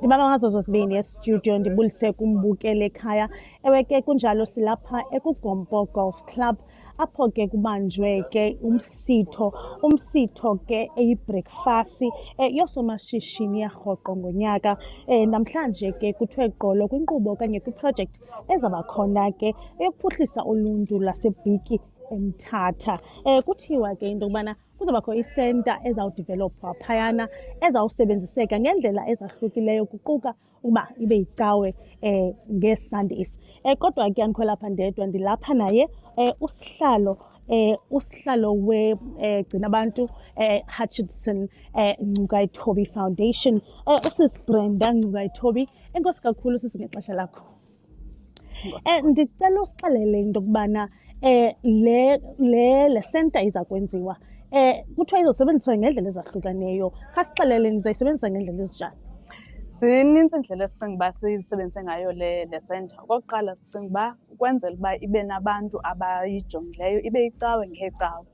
Ndibamba ngazo zozibini estudio, ndibulise kumbukeli ekhaya. Ewe ke kunjalo silapha eKugompo Golf Club apho ke kubanjwe ke umsitho ke eyibreakfast yoosomashishini yarhoqo ngonyaka. Namhlanje ke kuthiwe gqolo kwinkqubo okanye kwiprojekthi ezaba khona ke eyokuphuhlisa uluntu lwaseBhiki eMthatha. Kuthiwa ke into yokubana kuzawubakho isenta ezawudivelopwa phayana ezawusebenziseka ngendlela ezahlukileyo kuquka ukuba ibe yicawe ngee-Sundays. Kodwa ke andikho lapha ndedwa, ndilapha naye usihlalo Gcina Abantu Hutchinson Ngcukaitobi Foundation, uSisi Brenda Ngcukaitobi. Enkosi kakhulu sisi ngexesha lakho. Ndicela usixelele into yokubana le senta iza kwenziwa kuthiwa izosebenziswa ngendlela ezahlukaneyo. Khasixelele nizayisebenzisa ngendlela ezinjani? Zinintsi iindlela esicinga uba siyisebenzise ngayo le senta. Okokuqala sicinga uba ukwenzela uba ibe nabantu abayijongileyo, ibe yicawe ngecawe.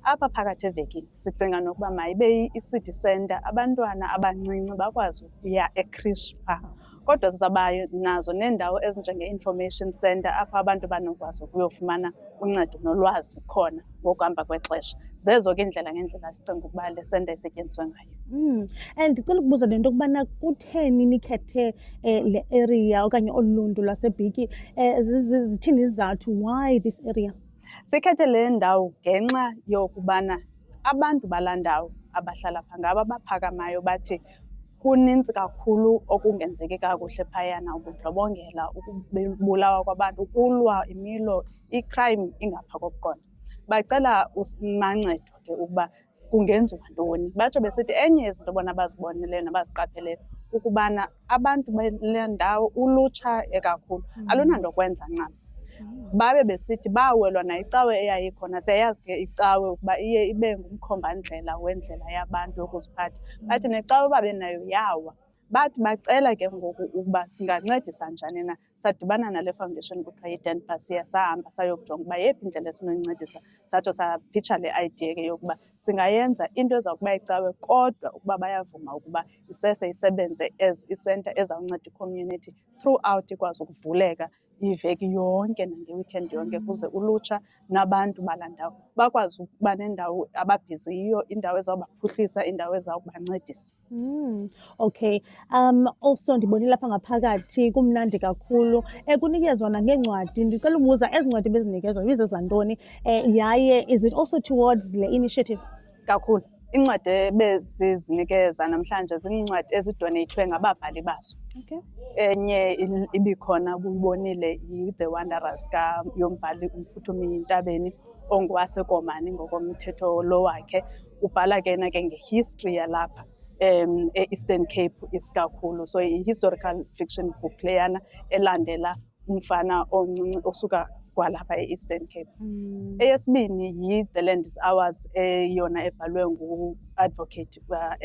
Apha phakathi evekini sicinga nokuba mayibe i-city center, abantwana abancinci bakwazi ukuya ekrishi phaa. Kodwa sizabayo nazo neendawo ezinjenge-information center apho abantu banokwazi ukuyofumana uncedo nolwazi khona ngokuhamba kwexesha. Zezo ke iindlela ngeendlela sicinga ukuba le senta isetyenziswe ngayo. Ndicela ukubuza le nto yokubana kutheni nikhethe le area okanye olu luntu lwaseBhiki? Zithini izizathu, why this area? Sikhethe le ndawo ngenxa yokubana abantu balaa ndawo abahlala phaa ngabo abaphakamayo bathi kunintsi kakhulu okungenzeki kakuhle phayana, ubundlobongela, ukubulawa kwabantu, ukulwa, imilo, i-crime ingapha kokuqonda. Bacela umancedo ke ukuba kungenziwa ntoni. Batsho besithi enye yezinto bona abazibonileyo nabaziqapheleyo ukubana abantu bale ndawo, ulutsha kakhulu, alunanto kwenza ncam. Babe besithi bawelwa nayicawe eyayikhona. Siyayazi ke icawe ukuba iye ibe ngumkhombandlela wendlela yabantu yokuziphatha. Bathi necawe babe nayo yawa. Bathi bacela ke ngoku ukuba singancedisa njani na. Sadibana nale foundation kuthiwa yi-10 siya sahamba sayokujonga uba yephi indlela esinoyincedisa. Satsho saphitsha le idea ke yokuba singayenza into eza kuba yicawe kodwa ukuba bayavuma ukuba isese isebenze as isenta ezawunceda i-community throughout, ikwazi ukuvuleka iveki yonke nange-weekend yonke kuze ulutsha nabantu balaa ndawo bakwazi ukuba nendawo ababhiziyo, indawo ezawubaphuhlisa, indawo ezawubancedisa. Okay. Also ndibonile apha ngaphakathi kumnandi kakhulu. Kunikezwa nangeencwadi. Ndicela ukubuza, ezi ncwadi bezinikezwa ibizezantoni? Yaye is it also towards le initiative? Kakhulu. Iincwadi bezizinikeza namhlanje ziincwadi ezidoneyithwe ngababhali bazo. Okay. Enye ibikhona ubuyibonile yi-The Wanderers yombhali uMphuthumi Ntabeni ongowaseKomani ngokomthetho lo wakhe. Ubhala ke ngehistory yalapha e-Eastern Cape isikakhulu. So i-historical fiction book leyana elandela umfana omncinci osuka kwalapha e-Eastern Cape. Eyesibini yi-The Land is Ours, yona ebhalwe ngu-advocate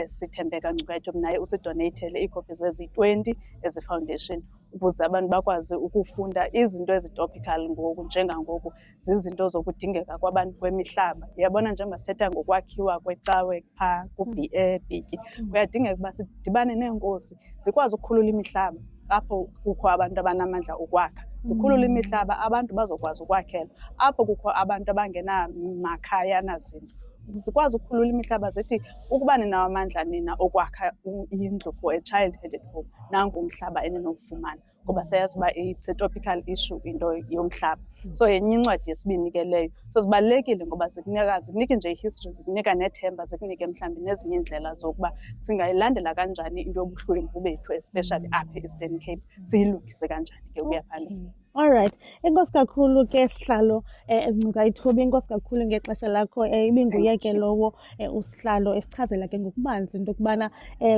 Sithembeka Ngcukaitobi, naye usidoneyithele iikopizi ezi-20 ezi-foundation ukuze abantu bakwazi ukufunda izinto ezi-topical ngoku njengangoku zizinto zokudingeka kwabantu kwemihlaba. Uyabona njengoba sithetha ngokwakhiwa kwecawe phaa eBhiki, kuyadingeka ukuba sidibane neenkosi zikwazi ukukhulula imihlaba apho kukho abantu abanamandla okwakha. Zikhulule imihlaba abantu bazokwazi ukwakhela. Apho kukho abantu abangenamakhaya nazindlu, zikwazi ukukhulula imihlaba zithi ukuba ninawo amandla nina okwakha indlu for a child-headed home, nangu umhlaba eninowufumana. Ngoba siyayazi uba it's a topical issue into yomhlaba. So yenye incwadi yesibini ke leyo. So zibalulekile ngoba zikunike nje i-history, zikunika nethemba, zikunike mhlawumbi nezinye iindlela zokuba singayilandela kanjani into yobuhlwempu bethu, especially apha e-Eastern Cape, siyilungise kanjani ke ukuya phambili. Alright. Enkosi kakhulu ke sihlalo Ngcukaitobi, enkosi kakhulu ngexesha lakho. Ibinguye ke lowo usihlalo esichazela ke ngokubanzi into yokubana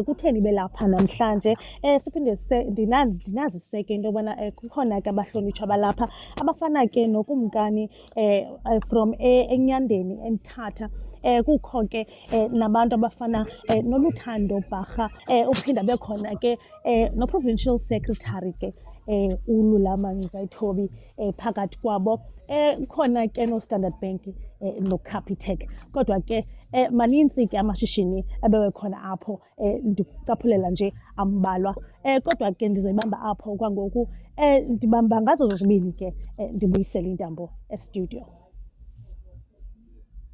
kutheni belapha namhlanje. Siphinde ndinaziseke into yobana kukhona ke abahlonitshwa balapha abafana ke nokumkani from eNyandeni eMthatha. Kukho ke nabantu abafana noLuthando Bharha, uphinda bekhona ke no-provincial secretary ke uLulama Nkaithobi phakathi kwabo. Khona ke no-Standard Bank no-Capitec, kodwa ke manintsi ke amashishini abewekhona apho, ndicaphulela nje ambalwa. Kodwa ke ndizoyibamba apho kwangoku, ndibamba ngazo zozibini ke, ndibuyisele intambo estudio.